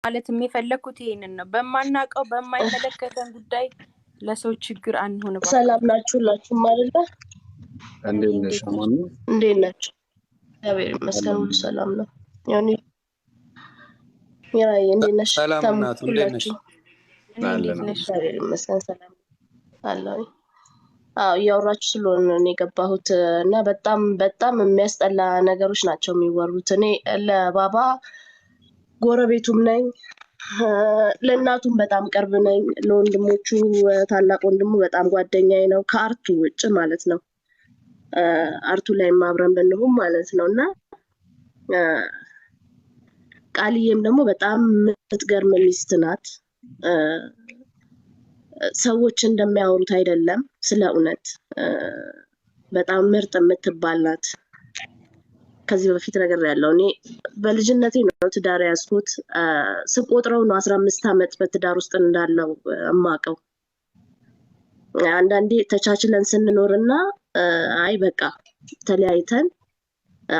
ማለት የሚፈለኩት ይሄንን ነው። በማናቀው በማይመለከተን ጉዳይ ለሰው ችግር አንሆን። ሰላም ናችሁ ማለት ነው። እንዴት ነሽ? ማን ነው? እንዴት ናችሁ? እግዚአብሔር ይመስገን ሁሉ ሰላም ነው። ያኔ እንዴት ነሽ? ሰላም ናት። እንዴት ነሽ? እግዚአብሔር ይመስገን ሰላም አለኝ። እያወራችሁ ስለሆነ ነው የገባሁት እና በጣም የሚያስጠላ ነገሮች ናቸው የሚወሩት። እኔ ለባባ ጎረቤቱም ነኝ፣ ለእናቱም በጣም ቅርብ ነኝ፣ ለወንድሞቹ ታላቅ ወንድሙ በጣም ጓደኛዬ ነው፣ ከአርቱ ውጭ ማለት ነው። አርቱ ላይ አብረን ብንሆን ማለት ነው። እና ቃልዬም ደግሞ በጣም የምትገርም ሚስት ናት። ሰዎች እንደሚያወሩት አይደለም፣ ስለ እውነት በጣም ምርጥ የምትባል ናት። ከዚህ በፊት ነገር ያለው እኔ በልጅነቴ ነው ትዳር ያዝኩት። ስቆጥረው ነው 15 ዓመት በትዳር ውስጥ እንዳለው እማቀው። አንዳንዴ ተቻችለን ስንኖርና አይ በቃ ተለያይተን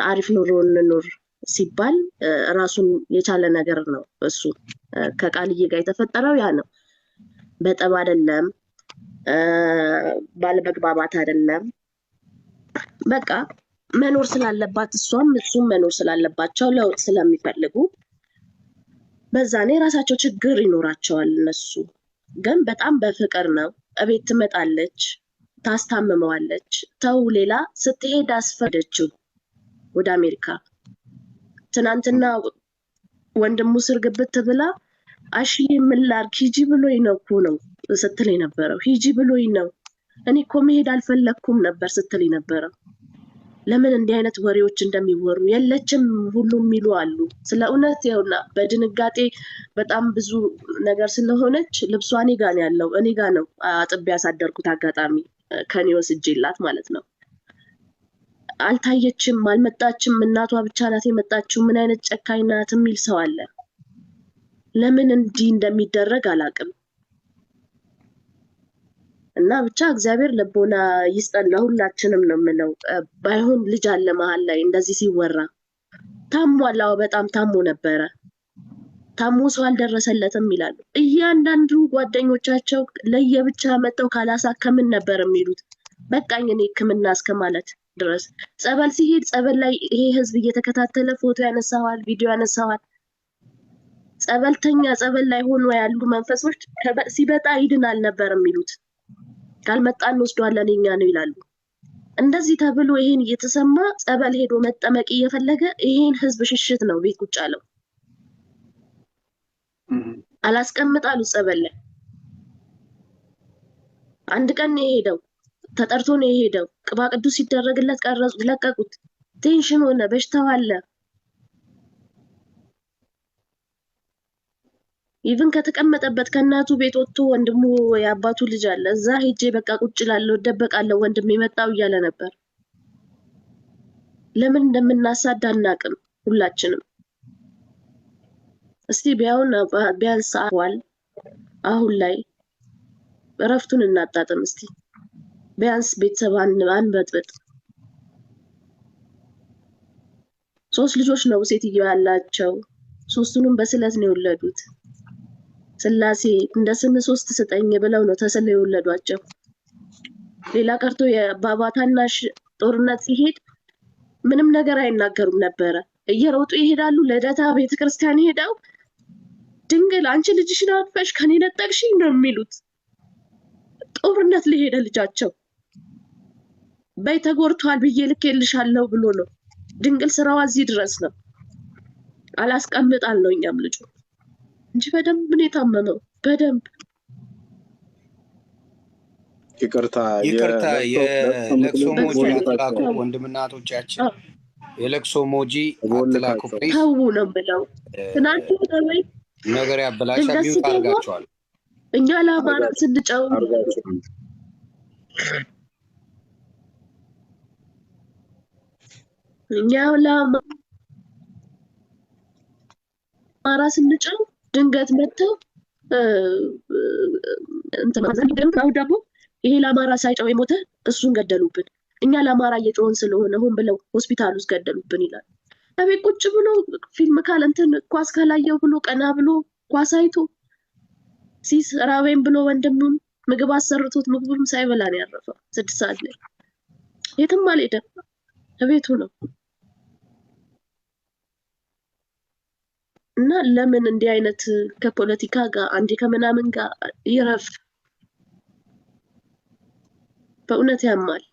አሪፍ ኑሮ እንኖር ሲባል ራሱን የቻለ ነገር ነው እሱ። ከቃልዬ ጋር የተፈጠረው ያ ነው። በጠብ አይደለም፣ ባለመግባባት አይደለም። በቃ መኖር ስላለባት እሷም እሱም መኖር ስላለባቸው ለውጥ ስለሚፈልጉ በዛኔ ራሳቸው ችግር ይኖራቸዋል። እነሱ ግን በጣም በፍቅር ነው። እቤት ትመጣለች፣ ታስታምመዋለች። ተው ሌላ ስትሄድ አስፈደችው ወደ አሜሪካ። ትናንትና ወንድሙ ስር ግብት ብላ አሺ ምን ላድርግ ሂጂ ብሎኝ ነው እኮ ነው ስትል የነበረው። ሂጂ ብሎኝ ነው፣ እኔ እኮ መሄድ አልፈለኩም ነበር ስትል የነበረው። ለምን እንዲህ አይነት ወሬዎች እንደሚወሩ የለችም ሁሉም የሚሉ አሉ። ስለ እውነት ይኸውና በድንጋጤ በጣም ብዙ ነገር ስለሆነች ልብሷ እኔ ጋ ነው ያለው። እኔ ጋ ነው አጥቤ ያሳደርኩት። አጋጣሚ ከኔ ወስጄላት ማለት ነው። አልታየችም፣ አልመጣችም፣ እናቷ ብቻ ናት የመጣችው። ምን አይነት ጨካኝ ናት የሚል ሰው አለ። ለምን እንዲህ እንደሚደረግ አላውቅም። እና ብቻ እግዚአብሔር ልቦና ይስጠን ለሁላችንም ነው የምለው። ባይሆን ልጅ አለ መሀል ላይ እንደዚህ ሲወራ። ታሟል፣ አዎ በጣም ታሞ ነበረ። ታሞ ሰው አልደረሰለትም ይላሉ። እያንዳንዱ ጓደኞቻቸው ለየብቻ መጠው ካላሳከምን ነበር የሚሉት። በቃኝ እኔ ሕክምና እስከ ማለት ድረስ። ጸበል ሲሄድ ጸበል ላይ ይሄ ህዝብ እየተከታተለ ፎቶ ያነሳዋል፣ ቪዲዮ ያነሳዋል። ጸበልተኛ ጸበል ላይ ሆኖ ያሉ መንፈሶች ሲበጣ ይድናል ነበር የሚሉት። ካልመጣ እንወስደዋለን እኛ ነው ይላሉ። እንደዚህ ተብሎ ይሄን እየተሰማ ጸበል ሄዶ መጠመቅ እየፈለገ ይሄን ህዝብ ሽሽት ነው ቤት ቁጭ አለው። አላስቀምጣሉ ጸበል ላይ አንድ ቀን ነው የሄደው፣ ተጠርቶ ነው የሄደው። ቅባ ቅዱስ ሲደረግለት ቀረጹት፣ ለቀቁት። ቴንሽን ሆነ፣ በሽታው አለ። ኢቭን ከተቀመጠበት ከእናቱ ቤት ወጥቶ ወንድሙ የአባቱ ልጅ አለ እዛ ሄጄ በቃ ቁጭ እላለሁ እደበቃለሁ ወንድሜ መጣው እያለ ነበር። ለምን እንደምናሳድ አናውቅም ሁላችንም። እስቲ ቢያንስ አዋል አሁን ላይ እረፍቱን እናጣጥም። እስቲ ቢያንስ ቤተሰብ አንበጥብጥ። 3 ልጆች ነው ሴትየው ያላቸው። 3ቱንም በስለት ነው የወለዱት። ስላሴ እንደ ስም 3 ስጠኝ ብለው ነው ተስለው የወለዷቸው። ሌላ ቀርቶ የባባ ታናሽ ጦርነት ሲሄድ ምንም ነገር አይናገሩም ነበረ። እየሮጡ ይሄዳሉ። ለደታ ቤተክርስቲያን ሄደው ድንግል አንቺ ልጅሽን አጥፈሽ ከኔ ነጠቅሽኝ ነው የሚሉት። ጦርነት ሊሄደ ልጃቸው በይ ተጎርቷል ብዬ ልኬልሻለሁ ብሎ ነው። ድንግል ስራዋ እዚህ ድረስ ነው። አላስቀምጣለሁ እኛም ልጁ እንጂ በደንብ ነው የታመመው። በደንብ ይቅርታ የለቅሶ ሞጂ አትላኩ ወንድምና እህቶቻችን፣ የለቅሶ ሞጂ አትላኩ ፕሊዝ። ተው ነው ብለው ትናንት ወይ ነገር ያበላሻ ቢውት አድርጋቸዋል። እኛ ለአማራ ስንጨው እኛ ለአማራ ስንጨው ድንገት መጥተው እንትን ማዘን ነው ደግሞ ይሄ ለአማራ ሳይጨው የሞተ እሱን ገደሉብን። እኛ ለአማራ እየጮህን ስለሆነ ሆን ብለው ሆስፒታል ውስጥ ገደሉብን ይላል። አቤት ቁጭ ብሎ ፊልም ካለ እንትን ኳስ ካላየው ብሎ ቀና ብሎ ኳስ አይቶ ሲስ ራበኝ ብሎ ወንድሙን ምግብ አሰርቶት ምግቡን ሳይበላ ነው ያረፈው 6 ሰዓት ላይ የትም አልሄደም ቤቱ ነው እና ለምን እንዲህ አይነት ከፖለቲካ ጋር አንዴ ከምናምን ጋር ይረፍ በእውነት ያማል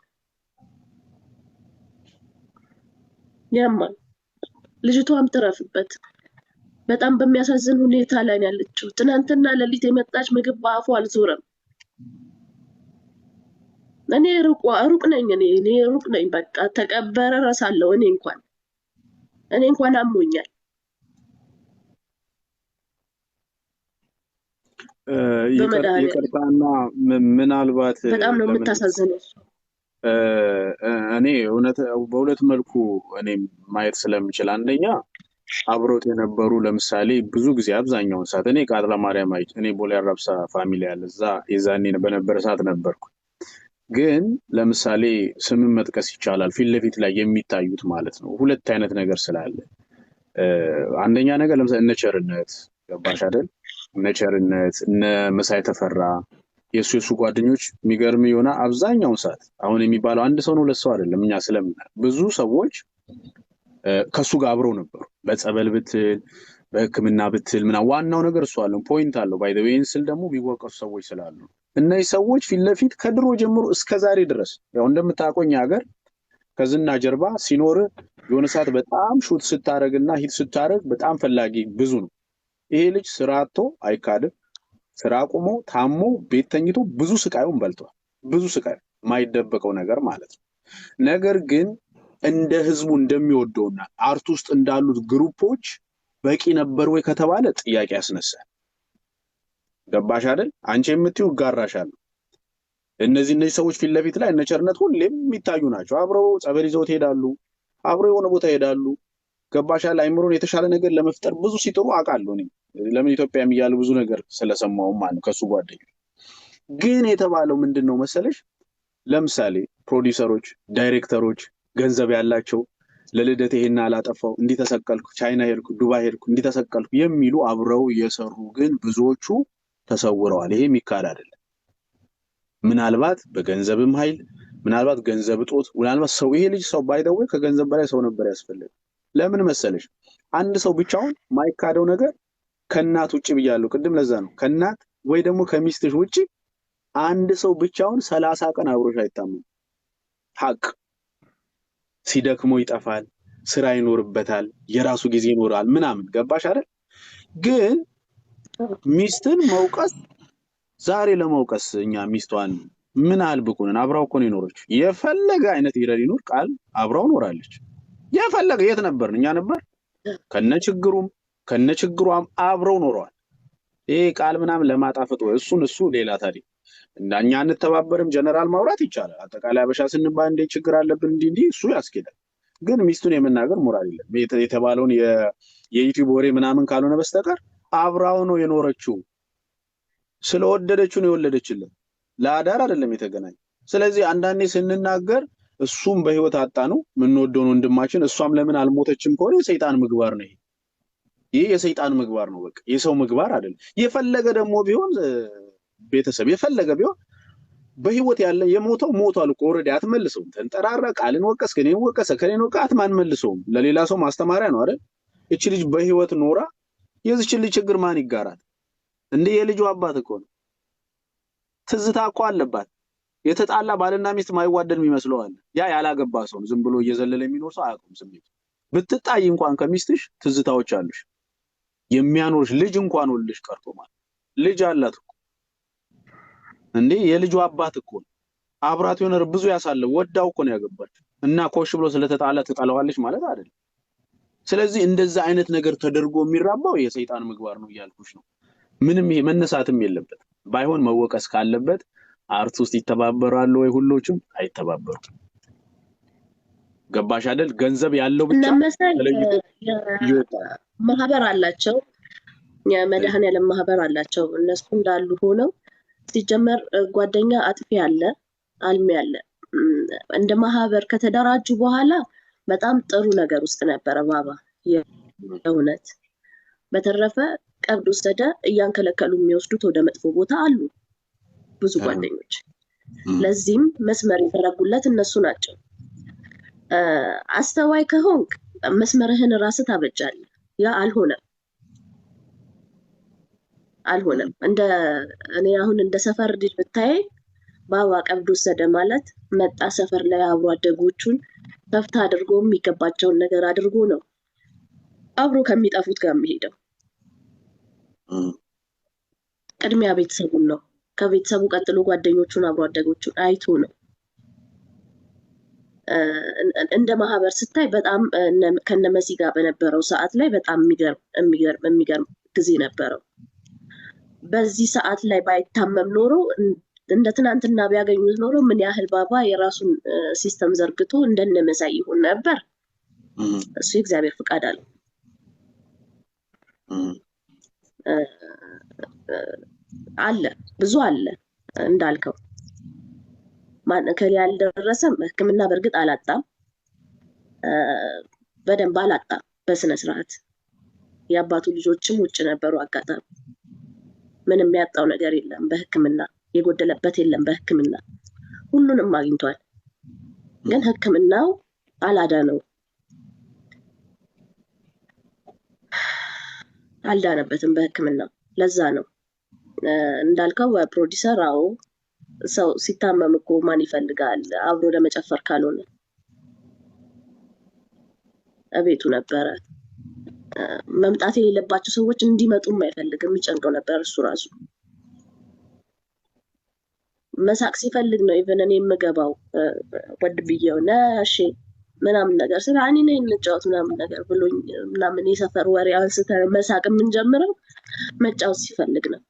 ልጅቷም ትረፍበት በጣም በሚያሳዝን ሁኔታ ላይ ያለችው ትናንትና ለሊት የመጣች ምግብ በአፉ አልዞረም እኔ ሩቅ ነኝ በቃ ተቀበረ ረሳለው እኔ እንኳን አሞኛል ይቅርታና ምናልባት በጣም ነው የምታሳዝነው እኔ በሁለት መልኩ እኔ ማየት ስለምችል አንደኛ አብሮት የነበሩ ለምሳሌ ብዙ ጊዜ አብዛኛውን ሰዓት እኔ ቃጥላ ማርያም እኔ ቦሌ አራብሳ ፋሚሊ ያለ እዛ የዛኔ በነበረ ሰዓት ነበርኩ ግን ለምሳሌ ስምን መጥቀስ ይቻላል ፊት ለፊት ላይ የሚታዩት ማለት ነው ሁለት አይነት ነገር ስላለ አንደኛ ነገር ለምሳሌ እነቸርነት ገባሽ አይደል እነቸርነት እነ መሳይ ተፈራ የሱ ጓደኞች የሚገርም ይሆና አብዛኛውን ሰዓት አሁን የሚባለው አንድ ሰው ነው ሁለት ሰው አይደለም እኛ ስለምና ብዙ ሰዎች ከሱ ጋር አብረው ነበሩ በጸበል ብትል በህክምና ብትል ዋናው ነገር እሱ አለው ፖይንት አለው ባይ ዘ ዌይ እንስል ደግሞ ቢወቀሱ ሰዎች ስላሉ እነዚህ ሰዎች ፊት ለፊት ከድሮ ጀምሮ እስከ ዛሬ ድረስ ያው እንደምታቆኝ ሀገር ከዝና ጀርባ ሲኖር የሆነ ሰዓት በጣም ሹት ስታረግና ሂት ስታረግ በጣም ፈላጊ ብዙ ነው ይሄ ልጅ ስራ አጥቶ አይካድም ስራ ቆሞ ታሞ ቤት ተኝቶ ብዙ ስቃዩን በልቷል ብዙ ስቃይ ማይደበቀው ነገር ማለት ነው ነገር ግን እንደ ህዝቡ እንደሚወደውና አርት ውስጥ እንዳሉት ግሩፖች በቂ ነበር ወይ ከተባለ ጥያቄ ያስነሳል ገባሽ አይደል አንቺ የምትዩ ጋራሻል እነዚህ ሰዎች ፊት ለፊት ላይ እነቸርነት ሁሌም የሚታዩ ናቸው አብረው ጸበል ይዘው ይሄዳሉ አብረው የሆነ ቦታ ይሄዳሉ ገባሻል አይምሮን የተሻለ ነገር ለመፍጠር ብዙ ሲጥሩ አቃሉ ነኝ ለምን ኢትዮጵያም ይያሉ ብዙ ነገር ስለሰማው ማለት ከሱ ጓደኞች ግን የተባለው ምንድነው መሰለሽ ለምሳሌ ፕሮዲዩሰሮች ዳይሬክተሮች ገንዘብ ያላቸው ለልደት ይሄና አላጠፋው እንዲ ተሰቀልኩ ቻይና ሄድኩ ዱባይ ሄድኩ እንዲ ተሰቀልኩ የሚሉ አብረው የሰሩ ግን ብዙዎቹ ተሰውረዋል ይሄ የሚካድ አይደለም ምናልባት በገንዘብም ኃይል ምናልባት ገንዘብ ጦት ምናልባት ሰው ይሄ ልጅ ሰው ባይደው ከገንዘብ በላይ ሰው ነበር ያስፈልግ ለምን መሰለሽ አንድ ሰው ብቻውን ማይካደው ነገር ከናት ውጪ ብያለሁ ቅድም ለዛ ነው ከናት ወይ ደግሞ ከሚስትሽ ውጪ አንድ ሰው ብቻውን 30 ቀን አብሮሽ አይታመም ሐቅ ሲደክሞ ይጠፋል ስራ ይኖርበታል የራሱ ጊዜ ይኖራል ምናምን ገባሽ አይደል ግን ሚስትን መውቀስ ዛሬ ለመውቀስ እኛ ሚስቷን ምን አልብቁን አብራው እኮ ነው ይኖርች የፈለገ አይነት ይረድ ይኖር ቃል አብራው ኖራለች የፈለገ የት ነበር እኛ ነበር ከነችግሩም አብረው ኖረዋል ይሄ ቃል ምናምን ለማጣፈጥ ወይ እሱ ሌላ ታሪክ እንደኛ እንተባበርም ጀነራል ማውራት ይቻላል አጠቃላይ አበሻ ስንባል እንደ ችግር አለብን እንዲ እሱ ያስኬዳል ግን ሚስቱን የመናገር ሞራል የለም የተባለውን የዩቲዩብ ወሬ ምናምን ካልሆነ በስተቀር አብራው ነው የኖረችው ስለወደደችው ነው የወለደችልን ለአዳር አይደለም የተገናኘ ስለዚህ አንዳንዴ ስንናገር እሱም በህይወት አጣኑ ምን ወደውን ወንድማችን እሷም ለምን አልሞተችም ኮሬ ሰይጣን ምግባር ነው ይሄ የሰይጣን ምግባር ነው በቃ የሰው ምግባር አይደለም የፈለገ ደግሞ ቢሆን ቤተሰብ የፈለገ ቢሆን በህይወት ያለ የሞተው ሞቷል እኮ ኦሬዲ አትመልሰው ተንጠራራ ቃልን ወቀስ ከኔን ወቀሰ ከኔን ወቃት ማን መልሰው ለሌላ ሰው ማስተማሪያ ነው አይደል እቺ ልጅ በህይወት ኖራ የዚች ልጅ ችግር ማን ይጋራት እንደ የልጁ አባት እኮ ነው ትዝታ እኮ አለባት የተጣላ ባልና ሚስት ማይዋደድ የሚመስለዋል ያ ያላገባ ሰው ዝም ብሎ እየዘለለ የሚኖር ሰው አያውቁም ስሜት ብትጣይ እንኳን ከሚስትሽ ትዝታዎች አሉሽ የሚያኖርሽ ልጅ እንኳን ወልሽ ቀርቶ ማለት ልጅ አላት እንዴ የልጁ አባት እኮ አብራት የሆነ ብዙ ያሳለው ወዳው እኮ ነው ያገባች እና ኮሽ ብሎ ስለተጣላ ተጣላዋለች ማለት አይደለም ስለዚህ እንደዛ አይነት ነገር ተደርጎ የሚራባው የሰይጣን ምግባር ነው ያልኩሽ ነው ምንም ይሄ መነሳትም የለበት ባይሆን መወቀስ ካለበት አርት ውስጥ ይተባበራሉ ወይ ሁሎችም አይተባበሩ ገባሽ አይደል ገንዘብ ያለው ብቻ ማህበር አላቸው የመድኃኔዓለም ማህበር አላቸው እነሱ እንዳሉ ሆነው ሲጀመር ጓደኛ አጥፊ አለ አልሚ አለ እንደ ማህበር ከተደራጁ በኋላ በጣም ጥሩ ነገር ውስጥ ነበረ ባባ የእውነት። በተረፈ ቀብድ ወሰደ እያንከለከሉ የሚወስዱት ወደ መጥፎ ቦታ አሉ ብዙ ጓደኞች። ለዚህም መስመር የተረጉለት እነሱ ናቸው። አስተዋይ ከሆንክ መስመርህን ራስህ ታበጃለህ። ያ አልሆነም። እንደ እኔ አሁን እንደ ሰፈር ልጅ ብታይ ባባ ቀብድ ወሰደ ማለት መጣ ሰፈር ላይ አብሮ አደጎቹን ተፍታ አድርጎ የሚገባቸውን ነገር አድርጎ ነው አብሮ ከሚጠፉት ጋር የሚሄደው። ቅድሚያ ቤተሰቡን ነው፣ ከቤተሰቡ ቀጥሎ ጓደኞቹን አብሮ አደጎቹን አይቶ ነው። እንደ ማህበር ስታይ በጣም ከነመሲ ጋር በነበረው ሰዓት ላይ በጣም የሚገርም ጊዜ ነበረው። በዚህ ሰዓት ላይ ባይታመም ኖሮ እንደ ትናንትና ቢያገኙት ኖሮ ምን ያህል ባባ የራሱን ሲስተም ዘርግቶ እንደነመሳይ ይሆን ነበር። እሱ የእግዚአብሔር ፍቃድ አለ። ብዙ አለ እንዳልከው ከሊ ያልደረሰም ሕክምና በእርግጥ አላጣም፣ በደንብ አላጣም በስነ ስርዓት። የአባቱ ልጆችም ውጭ ነበሩ። አጋጣሚ ምንም ያጣው ነገር የለም በሕክምና የጎደለበት የለም። በሕክምና ሁሉንም አግኝቷል። ግን ሕክምናው አላዳነው፣ አልዳነበትም በሕክምናው። ለዛ ነው እንዳልከው ፕሮዲሰር አዎ ሰው ሲታመም እኮ ማን ይፈልጋል አብሮ ለመጨፈር ካልሆነ እቤቱ ነበረ። መምጣት የሌለባቸው ሰዎች እንዲመጡም አይፈልግም፣ ይጨንቀው ነበር እሱ ራሱ። መሳቅ ሲፈልግ ነው ኢቨን እኔ የምገባው ወድ ብዬው ነሽ ምናምን ነገር ስለ እኔ ነኝ እንጫወት ምናምን ነገር ብሎኝ ምናምን የሰፈር ወሬ አንስተን መሳቅ የምንጀምረው መጫወት ሲፈልግ ነው።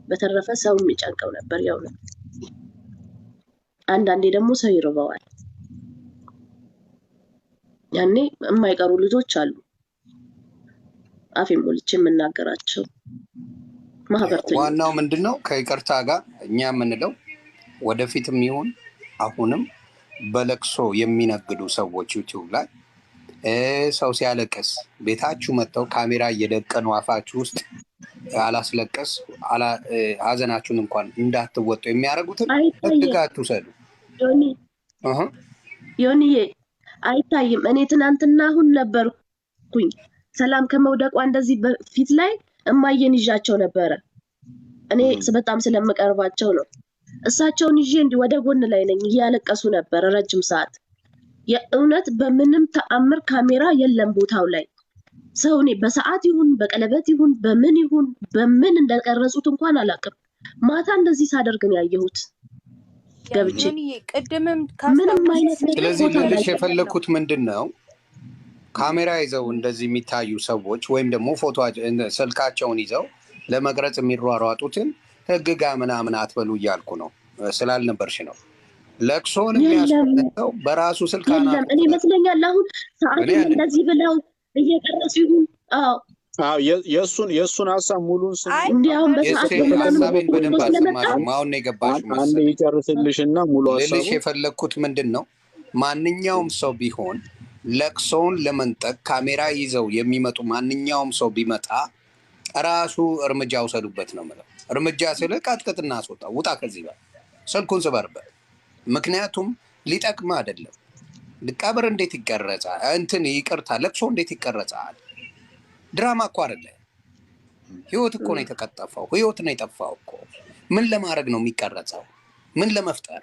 በተረፈ ሰው የሚጨንቀው ነበር ያው ነው። አንዳንዴ ደግሞ ሰው ይርበዋል። ያኔ የማይቀሩ ልጆች አሉ አፌ ሞልቼ የምናገራቸው ማህበርተኞች። ዋናው ምንድነው ከይቅርታ ጋር እኛ የምንለው ወደፊትም ይሁን አሁንም በለቅሶ የሚነግዱ ሰዎች ዩቲዩብ ላይ ሰው ሲያለቅስ ቤታችሁ መጥተው ካሜራ እየደቀኑ አፋችሁ ውስጥ አላስለቀስ ሀዘናችሁን እንኳን እንዳትወጡ የሚያደርጉትን ህግ አትውሰዱ። ዮኒዬ አይታይም። እኔ ትናንትና አሁን ነበርኩኝ ሰላም ከመውደቋ እንደዚህ በፊት ላይ እማየን ይዣቸው ነበረ። እኔ በጣም ስለምቀርባቸው ነው። እሳቸውን ይዤ እንዲህ ወደ ጎን ላይ ነኝ፣ እያለቀሱ ነበረ ረጅም ሰዓት። የእውነት በምንም ተአምር ካሜራ የለም ቦታው ላይ። ሰው እኔ በሰዓት ይሁን በቀለበት ይሁን በምን እንደቀረጹት እንኳን አላውቅም። ማታ እንደዚህ ሳደርግ ነው ያየሁት ገብቼ ምንም አይነት ነገር። ስለዚህ ልልሽ የፈለኩት ምንድን ነው ካሜራ ይዘው እንደዚህ የሚታዩ ሰዎች ወይም ደግሞ ፎቶ ስልካቸውን ይዘው ለመቅረጽ የሚሯሯጡትን ህግ ጋር ምናምን አትበሉ እያልኩ ነው። ስላልነበርሽ ነው። ለቅሶን የሚያስፈልገው በራሱ ስልክ የለም። እኔ ይመስለኛል አሁን ሰዓት እንደዚህ ብለው እየቀረጹ ይሁን። አዎ የእሱን ሀሳብ ሙሉን እንዲያውም በሰዓት ሀሳቤን በደንብ አልሰማሽም። አሁን ነው የገባሽ አንድ ይጨርስልሽና ሙሉ ሀሳቡ ልልሽ የፈለግኩት ምንድን ነው ማንኛውም ሰው ቢሆን ለቅሶውን ለመንጠቅ ካሜራ ይዘው የሚመጡ ማንኛውም ሰው ቢመጣ ራሱ እርምጃ ውሰዱበት ነው የምለው። እርምጃ ስለ ቀጥቅጥና አስወጣ፣ ውጣ ከዚህ ጋር ስልኩን ስበርበት። ምክንያቱም ሊጠቅም አይደለም። ቀብር እንዴት ይቀረጻል? እንትን ይቅርታ ለቅሶ እንዴት ይቀረጻል? ድራማ እኮ አይደለ። ህይወት እኮ ነው የተቀጠፈው፣ ህይወት ነው የጠፋው እኮ። ምን ለማድረግ ነው የሚቀረጸው? ምን ለመፍጠር?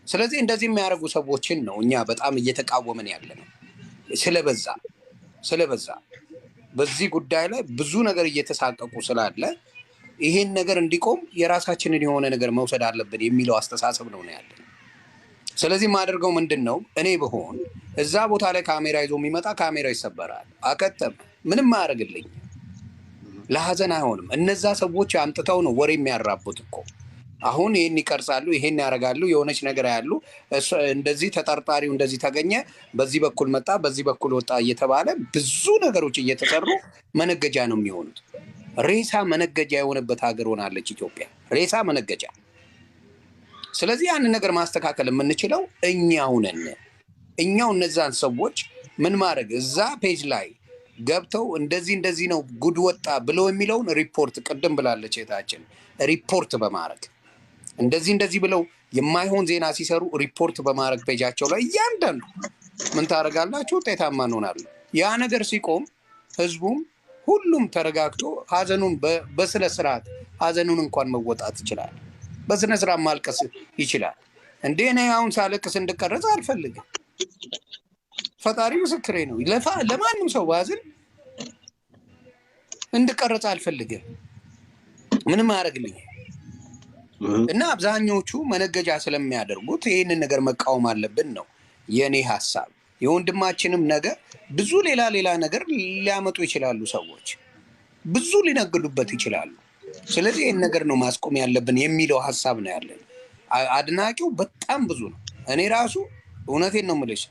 ስለዚህ እንደዚህ የሚያደርጉ ሰዎችን ነው እኛ በጣም እየተቃወምን ያለ ነው። ስለበዛ በዚህ ጉዳይ ላይ ብዙ ነገር እየተሳቀቁ ስላለ ይሄን ነገር እንዲቆም የራሳችንን የሆነ ነገር መውሰድ አለብን የሚለው አስተሳሰብ ነው ያለን። ስለዚህ የማደርገው ምንድን ነው እኔ ብሆን እዛ ቦታ ላይ ካሜራ ይዞ የሚመጣ ካሜራ ይሰበራል። አከተም ምንም አያደርግልኝ። ለሀዘን አይሆንም። እነዛ ሰዎች አምጥተው ነው ወሬ የሚያራቡት እኮ። አሁን ይሄን ይቀርጻሉ፣ ይሄን ያደርጋሉ፣ የሆነች ነገር ያሉ እንደዚህ ተጠርጣሪው እንደዚህ ተገኘ፣ በዚህ በኩል መጣ፣ በዚህ በኩል ወጣ እየተባለ ብዙ ነገሮች እየተሰሩ መነገጃ ነው የሚሆኑት። ሬሳ መነገጃ የሆነበት ሀገር ሆናለች ኢትዮጵያ፣ ሬሳ መነገጃ። ስለዚህ ያንን ነገር ማስተካከል የምንችለው እኛው ነን። እኛው እነዛን ሰዎች ምን ማድረግ እዛ ፔጅ ላይ ገብተው እንደዚህ ነው ጉድ ወጣ ብለው የሚለውን ሪፖርት ቅድም ብላለች እህታችን ሪፖርት በማድረግ እንደዚህ ብለው የማይሆን ዜና ሲሰሩ ሪፖርት በማድረግ ፔጃቸው ላይ እያንዳንዱ ምን ታደርጋላችሁ ውጤታማ እንሆናለን። ያ ነገር ሲቆም ህዝቡም ሁሉም ተረጋግቶ ሀዘኑን በስነ ስርዓት ሀዘኑን እንኳን መወጣት ይችላል። በስነ ስርዓት ማልቀስ ይችላል። እንዴ እኔ አሁን ሳለቅስ እንድቀረጽ አልፈልግም። ፈጣሪ ምስክሬ ነው። ለማንም ሰው ባዝን እንድቀረጽ አልፈልግም። ምንም አያደርግልኝ እና አብዛኞቹ መነገጃ ስለሚያደርጉት ይህንን ነገር መቃወም አለብን ነው የኔ ሀሳብ። የወንድማችንም ነገር ብዙ ሌላ ነገር ሊያመጡ ይችላሉ። ሰዎች ብዙ ሊነግዱበት ይችላሉ። ስለዚህ ይህን ነገር ነው ማስቆም ያለብን የሚለው ሀሳብ ነው ያለን። አድናቂው በጣም ብዙ ነው። እኔ ራሱ እውነቴን ነው የምልሽ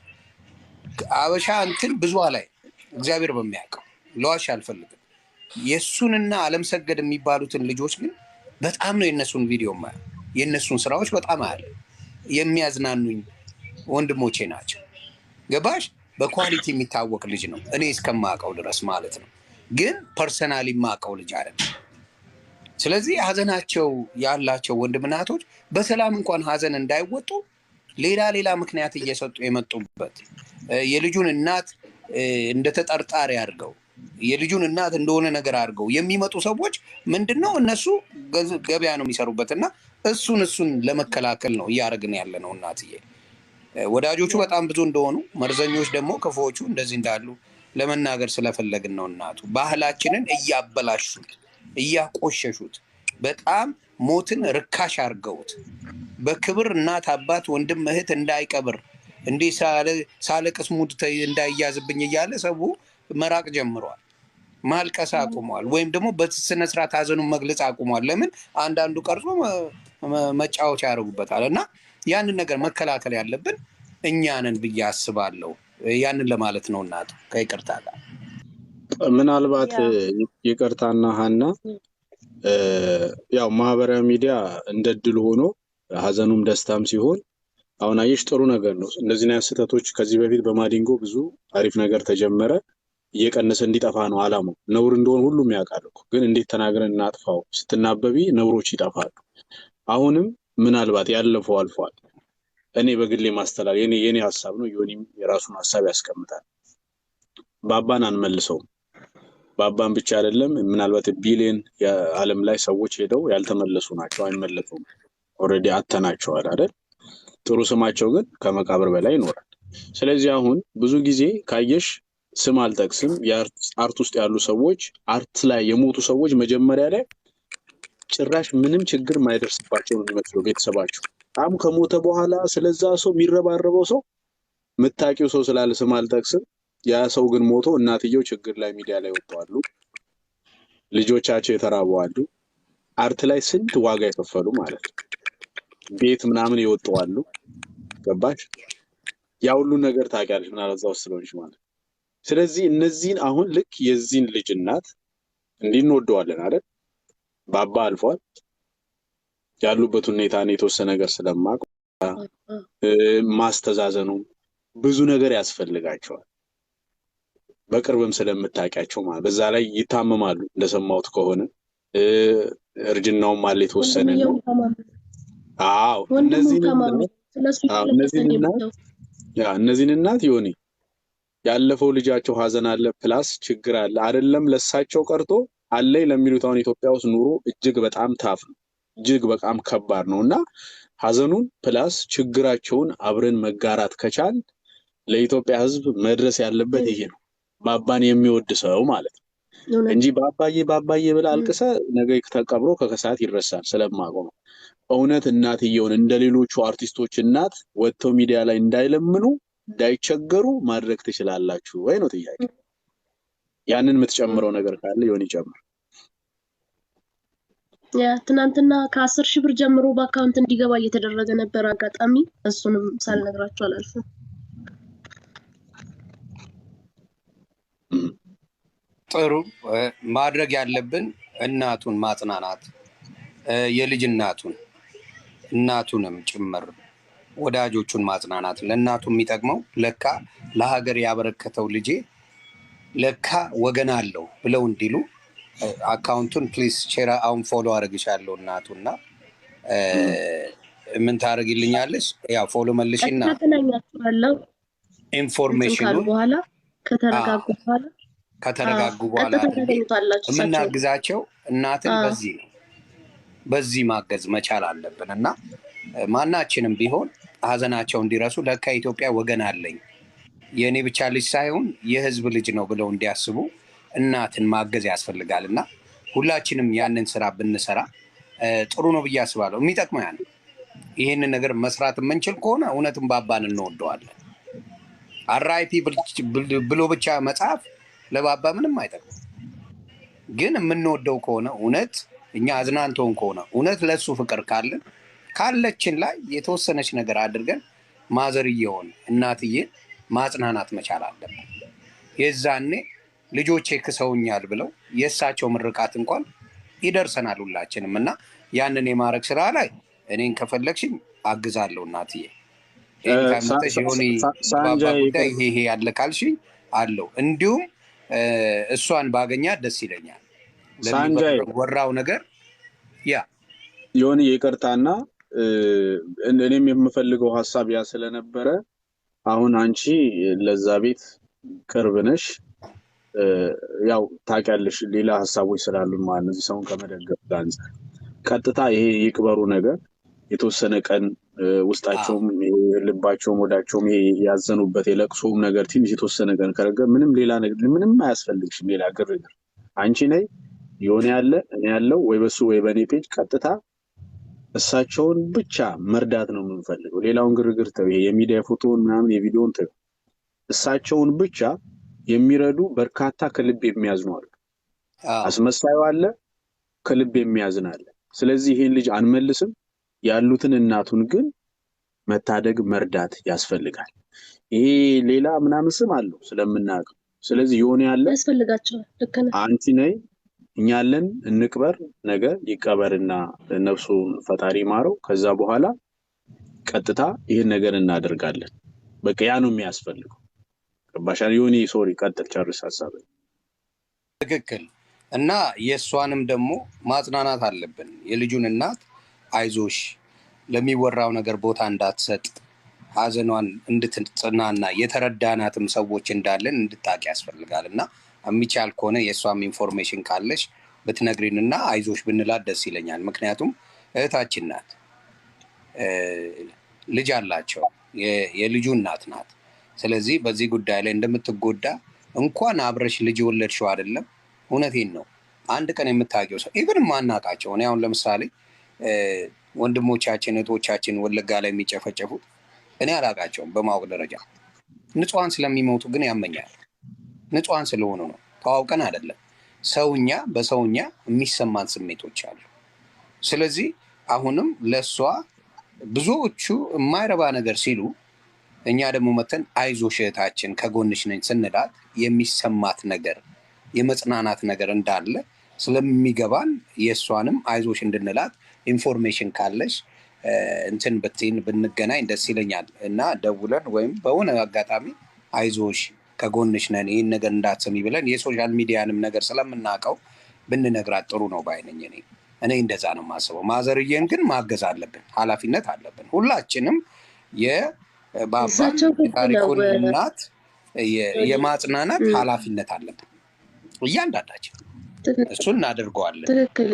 አበሻ እንትን ብዙ ላይ እግዚአብሔር በሚያውቀው ለዋሽ አልፈልግም። የእሱንና አለም ሰገድ የሚባሉትን ልጆች ግን በጣም ነው የእነሱን ቪዲዮ ማየው። የእነሱን ስራዎች በጣም አለ የሚያዝናኑኝ ወንድሞቼ ናቸው። ገባሽ? በኳሊቲ የሚታወቅ ልጅ ነው እኔ እስከማውቀው ድረስ ማለት ነው። ግን ፐርሰናሊ የማውቀው ልጅ አይደለም። ስለዚህ ሀዘናቸው ያላቸው ወንድምናቶች በሰላም እንኳን ሀዘን እንዳይወጡ ሌላ ምክንያት እየሰጡ የመጡበት የልጁን እናት እንደተጠርጣሪ አድርገው የልጁን እናት እንደሆነ ነገር አድርገው የሚመጡ ሰዎች ምንድነው እነሱ ገበያ ነው የሚሰሩበት እና እሱን ለመከላከል ነው እያደረግን ያለ ነው። እናትዬ ወዳጆቹ በጣም ብዙ እንደሆኑ መርዘኞች ደግሞ ክፉዎቹ እንደዚህ እንዳሉ ለመናገር ስለፈለግን ነው። እናቱ ባህላችንን እያበላሹት እያቆሸሹት በጣም ሞትን ርካሽ አድርገውት በክብር እናት አባት ወንድም እህት እንዳይቀብር እንዴ ሳለቅስ ሙድ እንዳይያዝብኝ እያለ ሰው መራቅ ጀምሯል። ማልቀስ አቁሟል። ወይም ደግሞ በስነ ስርዓት ሀዘኑን መግለጽ አቁሟል። ለምን አንዳንዱ ቀርጾ መጫወቻ ያደርጉበታል። እና ያንን ነገር መከላከል ያለብን እኛ ነን ብዬ አስባለሁ። ያንን ለማለት ነው። እናቱ ከይቅርታ ጋር ምናልባት ይቅርታና ሀና ያው ማህበራዊ ሚዲያ እንደድል ሆኖ ሀዘኑም ደስታም ሲሆን አሁን አየሽ ጥሩ ነገር ነው። እንደዚህ አይነት ስህተቶች ከዚህ በፊት በማዲንጎ ብዙ አሪፍ ነገር ተጀመረ፣ እየቀነሰ እንዲጠፋ ነው አላማው። ነውር እንደሆነ ሁሉም ያውቃል እኮ ግን እንዴት ተናግረን እናጥፋው? ስትናበቢ ነውሮች ይጠፋሉ። አሁንም ምናልባት ያለፈው አልፏል። እኔ በግሌ ማስተላል የኔ ሀሳብ ነው። ዮኒም የራሱን ሀሳብ ያስቀምጣል። ባባን አንመልሰውም። ባባን ብቻ አይደለም ምናልባት ቢሊየን የዓለም ላይ ሰዎች ሄደው ያልተመለሱ ናቸው፣ አይመለሱም። ኦልሬዲ አተናቸዋል አይደል? ጥሩ ስማቸው ግን ከመቃብር በላይ ይኖራል። ስለዚህ አሁን ብዙ ጊዜ ካየሽ ስም አልጠቅስም፣ የአርት ውስጥ ያሉ ሰዎች አርት ላይ የሞቱ ሰዎች መጀመሪያ ላይ ጭራሽ ምንም ችግር ማይደርስባቸው ነው የሚመስለው ቤተሰባቸው። በጣም ከሞተ በኋላ ስለዛ ሰው የሚረባረበው ሰው ምታቂው ሰው ስላለ ስም አልጠቅስም፣ ያ ሰው ግን ሞቶ እናትየው ችግር ላይ ሚዲያ ላይ ወጥተዋሉ፣ ልጆቻቸው የተራበዋሉ፣ አርት ላይ ስንት ዋጋ የከፈሉ ማለት ነው፣ ቤት ምናምን ይወጣዋሉ። ገባሽ? ያ ሁሉ ነገር ታውቂያለሽ ምናልባት እዛ ውስጥ ስለሆንሽ ማለት። ስለዚህ እነዚህን አሁን ልክ የዚህን ልጅ እናት እንዲህ እንወደዋለን አይደል? ባባ አልፏል። ያሉበት ሁኔታ ነው የተወሰነ ነገር ስለማውቅ ማስተዛዘኑ ብዙ ነገር ያስፈልጋቸዋል። በቅርብም ስለምታውቂያቸው ማለት በዛ ላይ ይታመማሉ እንደሰማሁት ከሆነ እርጅናውም አለ የተወሰነ ነው። አዎ እነዚህን እናት ዮኒ ያለፈው ልጃቸው ሀዘን አለ፣ ፕላስ ችግር አለ አይደለም። ለሳቸው ቀርቶ አለይ ለሚሉት አሁን ኢትዮጵያ ውስጥ ኑሮ እጅግ በጣም ታፍ ነው፣ እጅግ በጣም ከባድ ነው እና ሀዘኑን ፕላስ ችግራቸውን አብረን መጋራት ከቻል ለኢትዮጵያ ሕዝብ መድረስ ያለበት ይሄ ነው። ባባን የሚወድ ሰው ማለት ነው እንጂ ባባዬ ብላ አልቅሰ ነገ ተቀብሮ ከከሰዓት ይረሳል ስለማቆም ነው። እውነት እናትየውን እንደሌሎቹ አርቲስቶች እናት ወጥተው ሚዲያ ላይ እንዳይለምኑ እንዳይቸገሩ ማድረግ ትችላላችሁ ወይ ነው ጥያቄ። ያንን የምትጨምረው ነገር ካለ ይሆን ይጨምር። ያ ትናንትና ከ10 ሺህ ብር ጀምሮ በአካውንት እንዲገባ እየተደረገ ነበር። አጋጣሚ እሱንም ሳልነግራችሁ አላልኩም። ጥሩ ማድረግ ያለብን እናቱን ማጽናናት፣ የልጅ እናቱንም ጭምር ወዳጆቹን ማጽናናት ለእናቱ የሚጠቅመው ለካ ለሀገር ያበረከተው ልጄ ለካ ወገን አለው ብለው እንዲሉ አካውንቱን ፕሊዝ ሼር አሁን ፎሎ አደርግሻለሁ እናቱና ምን ታደርግልኛለሽ? ያው ፎሎ መልሽና ከተገናኛችኋለሁ ኢንፎርሜሽኑን በኋላ ከተረጋጉ በኋላ የምናግዛቸው እናትን በዚህ ማገዝ መቻል አለብን እና ማናችንም ቢሆን ሀዘናቸው እንዲረሱ ለካ ኢትዮጵያ ወገን አለኝ የእኔ ብቻ ልጅ ሳይሆን የህዝብ ልጅ ነው ብለው እንዲያስቡ እናትን ማገዝ ያስፈልጋል እና ሁላችንም ያንን ስራ ብንሰራ ጥሩ ነው ብዬ አስባለሁ። የሚጠቅመው ያን ይህንን ነገር መስራት የምንችል ከሆነ እውነትም ባባን እንወደዋለን። አራይፒ ብሎ ብቻ መጽሐፍ ለባባ ምንም አይጠቅም። ግን የምንወደው ከሆነ እውነት እኛ አዝናንተውን ከሆነ እውነት ለሱ ፍቅር ካለችን ላይ የተወሰነች ነገር አድርገን ማዘርየውን እናትዬን ማጽናናት መቻል አለብን። የዛኔ ልጆቼ ክሰውኛል ብለው የእሳቸው ምርቃት እንኳን ይደርሰናል ሁላችንም እና ያንን የማድረግ ስራ ላይ እኔን ከፈለግሽኝ አግዛለሁ እናትዬ። ሆኒ ባባ ጉዳይ ይሄ ያለ ካልሽኝ አለው። እንዲሁም እሷን ባገኛት ደስ ይለኛል። ወራው ነገር ዮኒ ይቅርታና እኔም የምፈልገው ሀሳብ ያ ስለነበረ አሁን አንቺ ለዛ ቤት ቅርብ ነሽ፣ ያው ታውቂያለሽ ሌላ ሀሳቦች ስላሉ ማለት ነው። ሰውን ከመደገፍ አንፃር ቀጥታ ይሄ ይቅበሩ ነገር የተወሰነ ቀን ውስጣቸውም ልባቸውም ወዳቸውም ይሄ ያዘኑበት የለቅሶም ነገር ትንሽ የተወሰነ ቀን ከረገ ምንም ሌላ ነገር ምንም አያስፈልግሽም። ሌላ ግርግር አንቺ ነይ ዮኒ ያለ እኔ ያለው ወይ በሱ ወይ በኔ ፔጅ ቀጥታ እሳቸውን ብቻ መርዳት ነው የምንፈልገው። ሌላውን ግርግር ተው፣ የሚዲያ ፎቶውን ምናምን የቪዲዮውን ተው። እሳቸውን ብቻ የሚረዱ በርካታ ከልብ የሚያዝኑ አሉ። አስመሳዩ አለ፣ ከልብ የሚያዝን አለ። ስለዚህ ይሄን ልጅ አንመልስም። ያሉትን እናቱን ግን መታደግ መርዳት ያስፈልጋል። ይሄ ሌላ ምናምን ስም አለው ስለምናውቀው። ስለዚህ ዮኒ ያለ ያስፈልጋቸዋል። ልክ ነህ። አንቲ ነይ እኛለን እንቅበር፣ ነገ ይቀበርና ነፍሱን ፈጣሪ ማረው። ከዛ በኋላ ቀጥታ ይህን ነገር እናደርጋለን። በቃ ያ ነው የሚያስፈልገው። ገባሻል ዮኒ? ሶሪ ቀጥል፣ ጨርስ ሀሳብ። ትክክል። እና የእሷንም ደግሞ ማጽናናት አለብን። የልጁን እናት አይዞሽ፣ ለሚወራው ነገር ቦታ እንዳትሰጥ፣ ሀዘኗን እንድትጽናና የተረዳናትም ሰዎች እንዳለን እንድታቂ ያስፈልጋል እና የሚቻል ከሆነ የእሷም ኢንፎርሜሽን ካለሽ ብትነግሪንና አይዞሽ ብንላት ደስ ይለኛል። ምክንያቱም እህታችን ናት፣ ልጅ አላቸው፣ የልጁ እናት ናት። ስለዚህ በዚህ ጉዳይ ላይ እንደምትጎዳ እንኳን አብረሽ ልጅ የወለድሽው አይደለም፣ እውነቴን ነው። አንድ ቀን የምታውቂው ሰው ኢቭን ማናውቃቸው እኔ አሁን ለምሳሌ ወንድሞቻችን እህቶቻችን ወለጋ ላይ የሚጨፈጨፉት እኔ አላውቃቸውም በማወቅ ደረጃ። ንጹሐን ስለሚሞቱ ግን ያመኛል። ንጹሐን ስለሆኑ ነው፣ ተዋውቀን አይደለም። ሰውኛ በሰውኛ የሚሰማን ስሜቶች አሉ። ስለዚህ አሁንም ለእሷ ብዙዎቹ የማይረባ ነገር ሲሉ እኛ ደግሞ መተን አይዞሽ እህታችን ከጎንሽ ነኝ ስንላት የሚሰማት ነገር የመጽናናት ነገር እንዳለ ስለሚገባን የእሷንም አይዞሽ እንድንላት ኢንፎርሜሽን ካለሽ እንትን ብትይን ብንገናኝ ደስ ይለኛል እና ደውለን ወይም በሆነ አጋጣሚ አይዞሽ ከጎንሽ ነን ይህን ነገር እንዳትሰሚ ብለን የሶሻል ሚዲያንም ነገር ስለምናውቀው ብንነግራት ጥሩ ነው ባይነኝ። እኔ እንደዛ ነው የማስበው። ማዘርዬን ግን ማገዝ አለብን፣ ኃላፊነት አለብን ሁላችንም። የባባን የታሪኩን እናት የማጽናናት ኃላፊነት አለብን እያንዳንዳችን። እሱን እናደርገዋለን። ትክክል።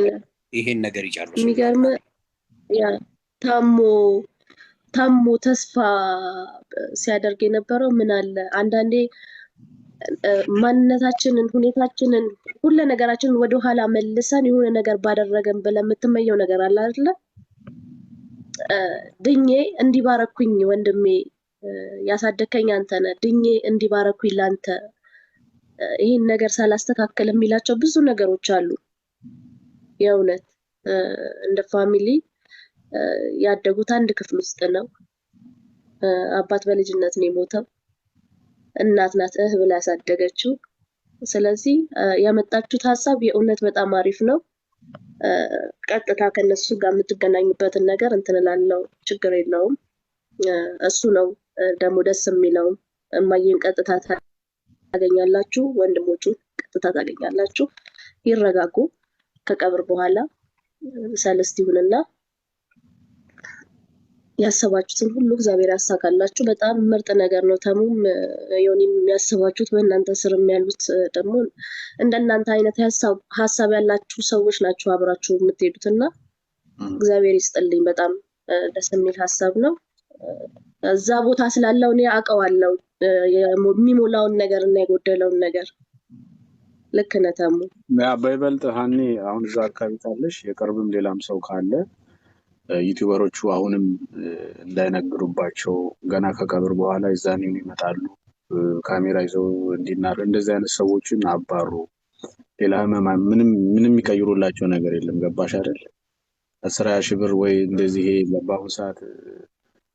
ይሄን ነገር ይጨርሱ። የሚገርም ታሞ ተስፋ ሲያደርግ የነበረው ምን አለ አንዳንዴ ማንነታችንን፣ ሁኔታችንን፣ ሁሉ ነገራችንን ወደኋላ መልሰን የሆነ ነገር ባደረገን ብለን የምትመኘው ነገር አለ አይደለ? ድኜ እንዲባረኩኝ ወንድሜ ያሳደከኝ አንተ ነህ፣ ድኜ እንዲባረኩኝ ላንተ ይህን ነገር ሳላስተካከል የሚላቸው ብዙ ነገሮች አሉ። የእውነት እንደ ፋሚሊ ያደጉት አንድ ክፍል ውስጥ ነው። አባት በልጅነት ነው የሞተው። እናት ናት ብላ ያሳደገችው። ስለዚህ ያመጣችሁት ሀሳብ የእውነት በጣም አሪፍ ነው። ቀጥታ ከነሱ ጋር የምትገናኙበትን ነገር እንትን እላለሁ፣ ችግር የለውም። እሱ ነው ደግሞ ደስ የሚለው። እማዬን ቀጥታ ታገኛላችሁ፣ ወንድሞቹን ቀጥታ ታገኛላችሁ። ይረጋጉ። ከቀብር በኋላ ሰለስት ይሁንና ያሰባችሁትን ሁሉ እግዚአብሔር ያሳካላችሁ። በጣም ምርጥ ነገር ነው። ተሙም ዮኒም የሚያስባችሁት በእናንተ ስርም ያሉት ደግሞ እንደናንተ አይነት ሀሳብ ያላችሁ ሰዎች ናቸው አብራችሁ የምትሄዱትና እግዚአብሔር ይስጥልኝ። በጣም ደስ የሚል ሀሳብ ነው። እዛ ቦታ ስላለው እኔ አውቀዋለሁ የሚሞላውን ነገር እና የጎደለውን ነገር። ልክ ነህ ተሙ። በይበልጥ ሀኒ አሁን እዛ አካባቢ ካለሽ የቅርብም ሌላም ሰው ካለ ዩቲዩበሮቹ አሁንም እንዳይነግሩባቸው ገና ከቀብር በኋላ ይዛኔው ይመጣሉ ካሜራ ይዘው እንዲናር እንደዚህ አይነት ሰዎችን አባሩ። ሌላ ህመማ ምንም የሚቀይሩላቸው ነገር የለም። ገባሽ አይደል? 10 ሺህ ብር ወይ እንደዚህ በአሁኑ ሰዓት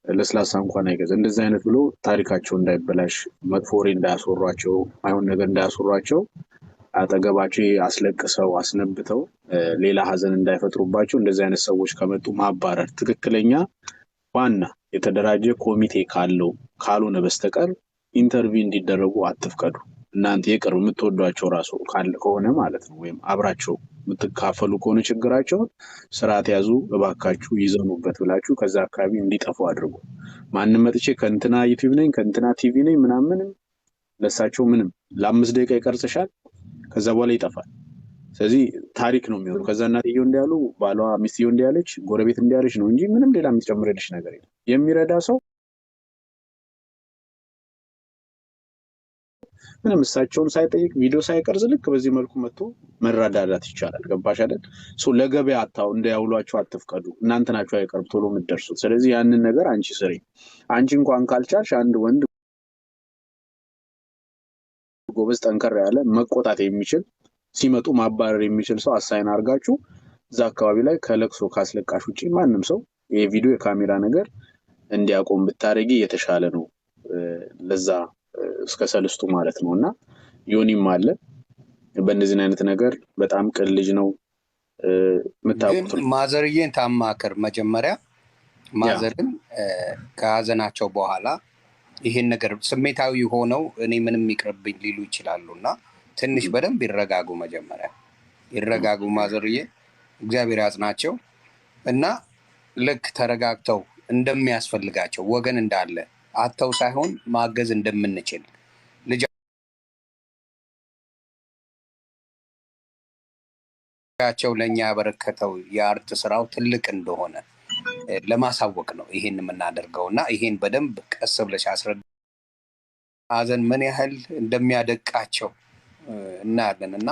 ለስላሳ እንኳን አይገዛ እንደዚህ አይነት ብሎ ታሪካቸው እንዳይበላሽ መጥፎ ወሬ እንዳያስወሯቸው አይሆን ነገር እንዳያስወሯቸው አጠገባቸው አስለቅሰው አስነብተው ሌላ ሀዘን እንዳይፈጥሩባቸው እንደዚህ አይነት ሰዎች ከመጡ ማባረር። ትክክለኛ ዋና የተደራጀ ኮሚቴ ካልሆነ በስተቀር ኢንተርቪው እንዲደረጉ አትፍቀዱ። እናንተ የቅርብ የምትወዷቸው ራሱ ከሆነ ማለት ነው ወይም አብራቸው የምትካፈሉ ከሆነ ችግራቸውን ስርዓት ያዙ እባካችሁ ይዘኑበት ብላችሁ ከዛ አካባቢ እንዲጠፉ አድርጉ። ማንም መጥቼ ከእንትና ዩቲዩብ ነኝ ከእንትና ቲቪ ነኝ ምናምንም ለሳቸው ምንም ለ5 ደቂቃ ይቀርጽሻል ከዛ በኋላ ይጠፋል። ስለዚህ ታሪክ ነው የሚሆነው። ከዛ እናትየው እንዲያሉ ባሏ ሚስትየው እንዲያለች ጎረቤት እንዲያለች ነው እንጂ ምንም ሌላ የሚጨምርልሽ ነገር የለም። የሚረዳ ሰው ምንም እሳቸውን ሳይጠይቅ ቪዲዮ ሳይቀርጽ ልክ በዚህ መልኩ መጥቶ መረዳዳት ይቻላል። ገባሽ አይደል? ለገበያ አታው እንዳያውሏቸው አትፍቀዱ። እናንተ ናችሁ አይቀርብ ቶሎ የምትደርሱት። ስለዚህ ያንን ነገር አንቺ ስሪ። አንቺ እንኳን ካልቻልሽ አንድ ወንድ ጎበዝ ጠንከር ያለ መቆጣት የሚችል ሲመጡ ማባረር የሚችል ሰው አሳይን አድርጋችሁ እዛ አካባቢ ላይ ከለቅሶ ካስለቃሽ ውጪ ማንም ሰው ይሄ ቪዲዮ የካሜራ ነገር እንዲያቆም ብታረጊ የተሻለ ነው። ለዛ እስከ ሰልስቱ ማለት ነውና ዮኒም አለ በእንደዚህ አይነት ነገር በጣም ቅን ልጅ ነው። መታወቁት ማዘርዬን ታማከር መጀመሪያ ማዘርን ከሀዘናቸው በኋላ ይሄን ነገር ስሜታዊ ሆነው እኔ ምንም ይቅርብኝ ሊሉ ይችላሉና ትንሽ በደንብ ይረጋጉ። መጀመሪያ ይረጋጉ ማዘርዬ፣ እግዚአብሔር ያጽናቸው እና ልክ ተረጋግተው እንደሚያስፈልጋቸው ወገን እንዳለ አተው ሳይሆን ማገዝ እንደምንችል ልጃቸው ለኛ ያበረከተው የአርት ስራው ትልቅ እንደሆነ ለማሳወቅ ነው ይሄን የምናደርገው እና ይሄን በደንብ ቀስ ብለሽ አስረዳ። ሀዘን ምን ያህል እንደሚያደቃቸው እናያለን እና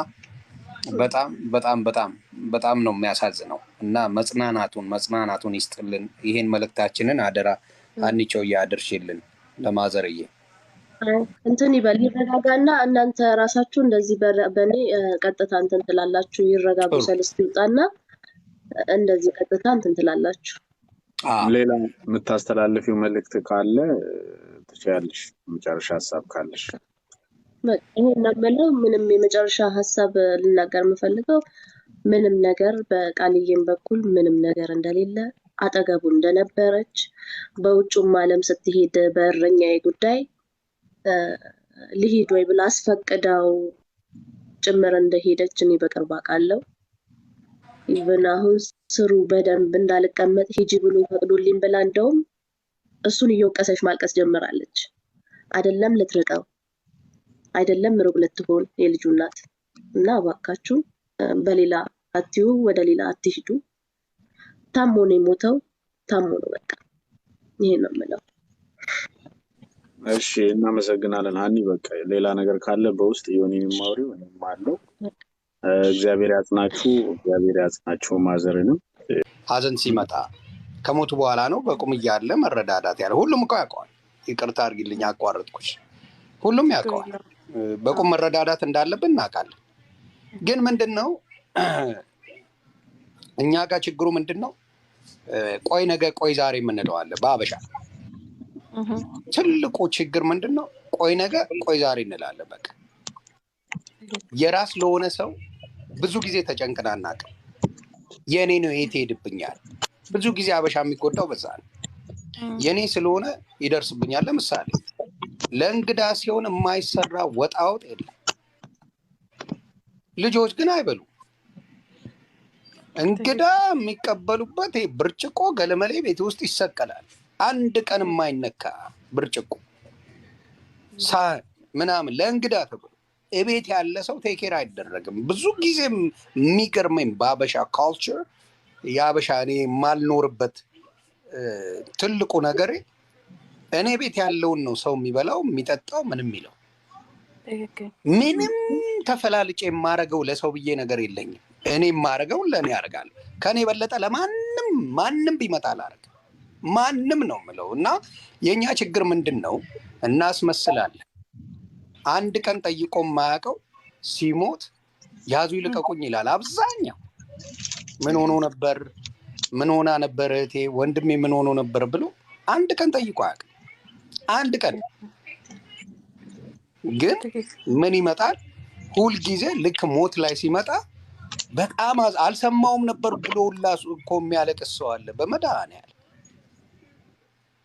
በጣም በጣም በጣም በጣም ነው የሚያሳዝነው እና መጽናናቱን ይስጥልን። ይሄን መልእክታችንን አደራ አንቺው ያድርሽልን ለማዘርዬ። እንትን ይበል ይረጋጋና እናንተ ራሳችሁ እንደዚህ በእኔ ቀጥታ እንትን ትላላችሁ። ይረጋጉ ሰልስት ይውጣና እንደዚህ ቀጥታ እንትን ትላላችሁ። ሌላ የምታስተላልፊው መልእክት ካለ ትችያለሽ፣ መጨረሻ ሀሳብ ካለሽ። ይሄን ነው ምንም የመጨረሻ ሀሳብ ልናገር የምፈልገው ምንም ነገር በቃልዬም በኩል ምንም ነገር እንደሌለ አጠገቡ እንደነበረች በውጭም ዓለም ስትሄድ በእረኛዬ ጉዳይ ልሂድ ወይ ብላ አስፈቅዳው ጭምር እንደሄደች እኔ በቅርብ አውቃለሁ። ኢቭን አሁን ስሩ በደንብ እንዳልቀመጥ ሂጂ ብሎ ፈቅዶልኝ ብላ እንደውም እሱን እየወቀሰች ማልቀስ ጀምራለች። አይደለም ልትርቀው አይደለም ሩቅ ልትሆን የልጁ እናት እና እባካችሁ በሌላ አትዩ፣ ወደ ሌላ አትሂዱ። ታሞ ነው የሞተው፣ ታሞ ነው በቃ። ይሄን ነው የምለው። እሺ እናመሰግናለን ሀኒ። በቃ ሌላ ነገር ካለ በውስጥ ዮኒን ማውሪው አለው። እግዚአብሔር ያጽናችሁ፣ እግዚአብሔር ያጽናችሁ። ማዘርንም ሀዘን ሲመጣ ከሞቱ በኋላ ነው በቁም እያለ መረዳዳት ያለ ሁሉም እኮ ያውቀዋል። ይቅርታ አድርጊልኝ አቋረጥኩሽ። ሁሉም ያውቀዋል በቁም መረዳዳት እንዳለብን እናውቃለን። ግን ምንድነው እኛ ጋር ችግሩ ምንድነው? ቆይ ነገ ቆይ ዛሬ የምንለው አለ በአበሻ። ትልቁ ችግር ምንድነው? ቆይ ነገ ቆይ ዛሬ እንላለን። በቃ የራስ ለሆነ ሰው ብዙ ጊዜ ተጨንቅና አናውቅም። የኔ ነው የት ሄድብኛል። ብዙ ጊዜ አበሻ የሚጎዳው በዛ ነው። የኔ ስለሆነ ይደርስብኛል። ለምሳሌ ለእንግዳ ሲሆን የማይሰራ ወጣወጥ የለም። ልጆች ግን አይበሉ። እንግዳ የሚቀበሉበት ብርጭቆ ገለመሌ ቤት ውስጥ ይሰቀላል። አንድ ቀን የማይነካ ብርጭቆ ሳህን ምናምን ለእንግዳ ተብሎ እቤት ያለ ሰው ቴኬር አይደረግም። ብዙ ጊዜ የሚገርመኝ በአበሻ ካልቸር የአበሻ እኔ የማልኖርበት ትልቁ ነገር እኔ ቤት ያለውን ነው ሰው የሚበላው የሚጠጣው ምን የሚለው። ምንም ተፈላልጬ የማረገው ለሰው ብዬ ነገር የለኝም። እኔ የማረገውን ለእኔ ያደርጋለሁ። ከእኔ የበለጠ ለማንም ማንም ቢመጣ አላረግም። ማንም ነው የምለው። እና የእኛ ችግር ምንድን ነው? እናስመስላለን። አንድ ቀን ጠይቆ የማያውቀው ሲሞት ያዙ ይልቀቁኝ ይላል አብዛኛው። ምን ሆኖ ነበር፣ ምን ሆና ነበር እህቴ ወንድሜ ምን ሆኖ ነበር ብሎ አንድ ቀን ጠይቆ አያውቅም። አንድ ቀን ግን ምን ይመጣል? ሁልጊዜ ልክ ሞት ላይ ሲመጣ በጣም አልሰማውም ነበር ብሎ ላሱ እኮ የሚያለቅስ ሰው አለ። በመድኃኒዓለም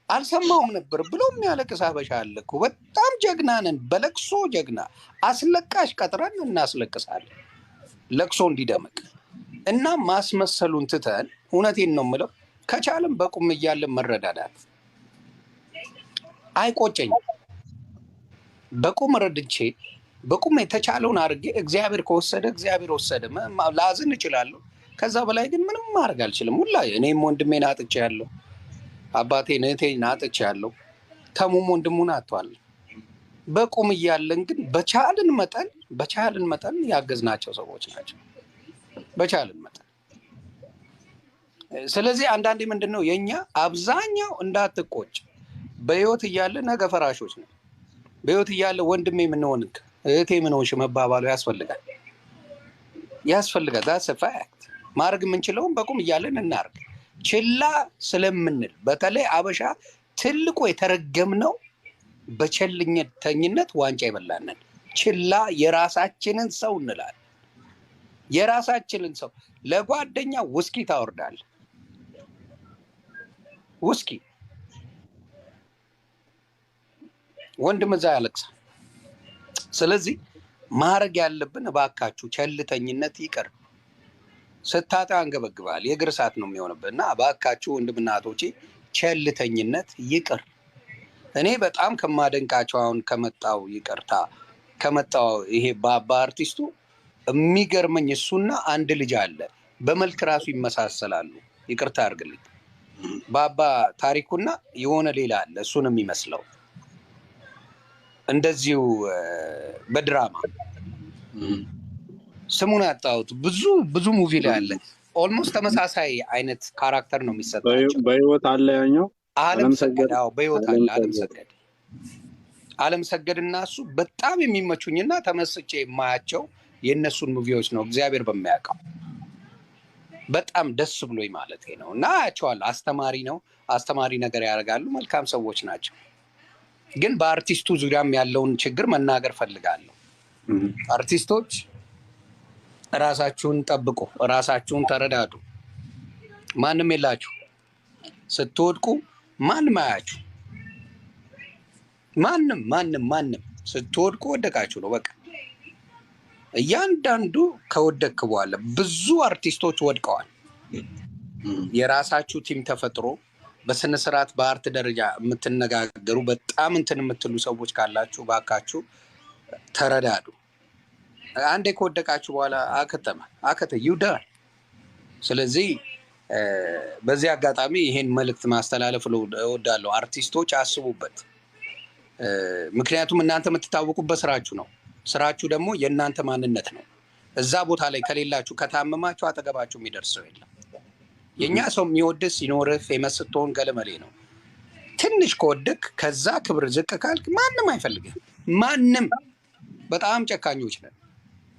አልሰማውም ነበር ብሎ የሚያለቅስ አበሻ አለ እኮ። በጣም ጀግና ነን፣ በለቅሶ ጀግና። አስለቃሽ ቀጥረን እናስለቅሳለን ለቅሶ እንዲደምቅ። እና ማስመሰሉን ትተን እውነቴን ነው የምለው፣ ከቻለም በቁም እያለን መረዳዳት አይቆጨኝም። በቁም ረድቼ በቁም የተቻለውን አድርጌ እግዚአብሔር ከወሰደ እግዚአብሔር ወሰደ። ላዝን እችላለሁ። ከዛ በላይ ግን ምንም ማድረግ አልችልም። ሁላ እኔም ወንድሜን አጥቻለሁ፣ አባቴን እህቴን አጥቻለሁ፣ ተሙም ወንድሙን አጥቷል። በቁም እያለን ግን በቻልን መጠን ያገዝናቸው ሰዎች ናቸው፣ በቻልን መጠን። ስለዚህ አንዳንዴ ምንድን ነው የእኛ አብዛኛው እንዳትቆጭ፣ በህይወት እያለ ነገ ፈራሾች ነው። በህይወት እያለ ወንድሜ ምን ሆንክ እህቴ ምን ሆንሽ መባባሉ ያስፈልጋል። ዛትስ ፋክት። ማድረግ የምንችለውን በቁም እያለን እናርግ። ችላ ስለምንል በተለይ አበሻ ትልቁ የተረገምነው በቸልተኝነት ዋንጫ ይበላናል። ችላ የራሳችንን ሰው እንላለን። የራሳችንን ሰው ለጓደኛ ውስኪ ታወርዳል። ውስኪ ወንድም እዛ ያለቅሳል። ስለዚህ ማድረግ ያለብን እባካችሁ ቸልተኝነት ይቅር። ስታጣ አንገበግባል፣ የእግር እሳት ነው የሚሆንብህ። እና እባካችሁ ወንድምና እህቶቼ ቸልተኝነት ይቅር። እኔ በጣም ከማደንቃቸው አሁን ከመጣው ይሄ ባባ አርቲስቱ የሚገርመኝ እሱና አንድ ልጅ አለ፣ በመልክ ራሱ ይመሳሰላሉ። ይቅርታ አድርግልኝ። ባባ ታሪኩና የሆነ ሌላ አለ እሱን የሚመስለው እንደዚሁ በድራማ ስሙን ያጣሁት ብዙ ሙቪ ላይ አለ። ኦልሞስት ተመሳሳይ አይነት ካራክተር ነው የሚሰጣቸው። በህይወት አለ ያኛው አለምሰገድ። በህይወት አለ አለምሰገድ እና እሱ በጣም የሚመቹኝና ተመስጬ የማያቸው የእነሱን ሙቪዎች ነው። እግዚአብሔር በሚያውቀው በጣም ደስ ብሎኝ ማለት ነው። እና አያቸዋለሁ። አስተማሪ ነገር ያደርጋሉ። መልካም ሰዎች ናቸው። ግን በአርቲስቱ ዙሪያም ያለውን ችግር መናገር ፈልጋለሁ። አርቲስቶች ራሳችሁን ጠብቁ፣ ራሳችሁን ተረዳዱ። ማንም የላችሁ። ስትወድቁ ማንም አያችሁ። ማንም ስትወድቁ ወደቃችሁ ነው በቃ። እያንዳንዱ ከወደክ በኋላ ብዙ አርቲስቶች ወድቀዋል። የራሳችሁ ቲም ተፈጥሮ በስነ ስርዓት በአርት ደረጃ የምትነጋገሩ በጣም እንትን የምትሉ ሰዎች ካላችሁ ባካችሁ ተረዳዱ። አንዴ ከወደቃችሁ በኋላ አከተ ይውዳል። ስለዚህ በዚህ አጋጣሚ ይሄን መልእክት ማስተላለፍ እወዳለሁ። አርቲስቶች አስቡበት። ምክንያቱም እናንተ የምትታወቁበት ስራችሁ ነው። ስራችሁ ደግሞ የእናንተ ማንነት ነው። እዛ ቦታ ላይ ከሌላችሁ ከታመማችሁ አጠገባችሁ የሚደርሰው የለም። የእኛ ሰው የሚወድስ ሲኖርህ ፌመስ ስትሆን ገለመሌ ነው። ትንሽ ከወደቅ ከዛ ክብር ዝቅ ካልክ ማንም አይፈልግም። ማንም በጣም ጨካኞች ነን።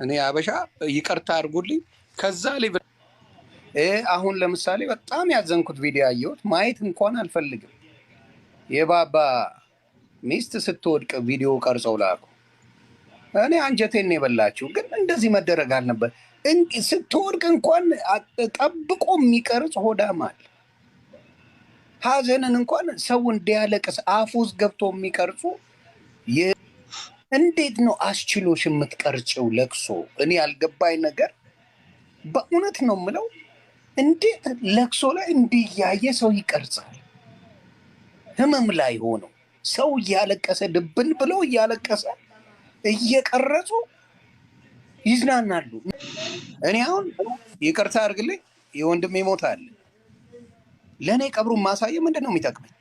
እኔ አበሻ ይቅርታ አድርጉልኝ። ከዛ ላይ አሁን ለምሳሌ በጣም ያዘንኩት ቪዲዮ ያየሁት ማየት እንኳን አልፈልግም። የባባ ሚስት ስትወድቅ ቪዲዮ ቀርጸው ላኩ። እኔ አንጀቴን የበላችሁ ግን እንደዚህ መደረግ አልነበር። ስትወድቅ እንኳን ጠብቆ የሚቀርጽ ሆዳም አለ። ሀዘንን እንኳን ሰው እንዲያለቅስ አፍ ውስጥ ገብቶ የሚቀርጹ እንዴት ነው አስችሎሽ የምትቀርጭው ለቅሶ? እኔ ያልገባኝ ነገር በእውነት ነው የምለው፣ እንዴት ለቅሶ ላይ እንዲያየ ሰው ይቀርጻል? ህመም ላይ ሆነው ሰው እያለቀሰ ድብን ብለው እያለቀሰ እየቀረጹ ይዝናናሉ። እኔ አሁን ይቅርታ አድርግልኝ የወንድሜ ሞት አለ፣ ለእኔ ቀብሩን ማሳየ ምንድን ነው የሚጠቅመኝ?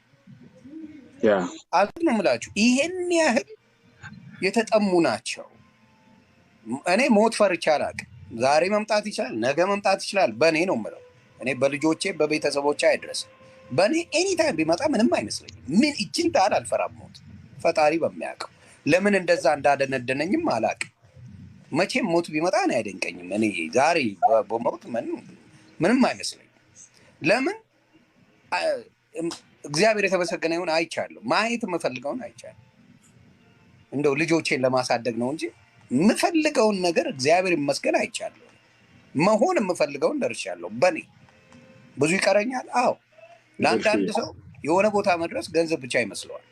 አልኩ ነው የምላችሁ። ይሄን ያህል የተጠሙ ናቸው። እኔ ሞት ፈርቼ አላውቅም። ዛሬ መምጣት ይችላል፣ ነገ መምጣት ይችላል። በእኔ ነው የምለው። እኔ በልጆቼ በቤተሰቦቼ አይድረስም። በእኔ ኤኒታይም ቢመጣ ምንም አይመስለኝም። ምን እጅን ታህል አልፈራም። ሞት ፈጣሪ በሚያውቀው ለምን እንደዛ እንዳደነደነኝም አላውቅም። መቼም ሞት ቢመጣ እኔ አይደንቀኝም። እኔ ዛሬ በሞት ምንም አይመስለኝም። ለምን እግዚአብሔር የተመሰገነ ይሁን አይቻለሁ። ማየት የምፈልገውን አይቻለሁ። እንደው ልጆቼን ለማሳደግ ነው እንጂ የምፈልገውን ነገር እግዚአብሔር ይመስገን አይቻለሁ። መሆን የምፈልገውን ደርሻለሁ። በእኔ ብዙ ይቀረኛል። አዎ፣ ለአንዳንድ ሰው የሆነ ቦታ መድረስ ገንዘብ ብቻ ይመስለዋል።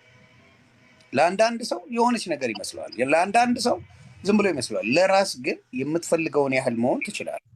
ለአንዳንድ ሰው የሆነች ነገር ይመስለዋል። ለአንዳንድ ሰው ዝም ብሎ ይመስለዋል። ለራስ ግን የምትፈልገውን ያህል መሆን ትችላለህ።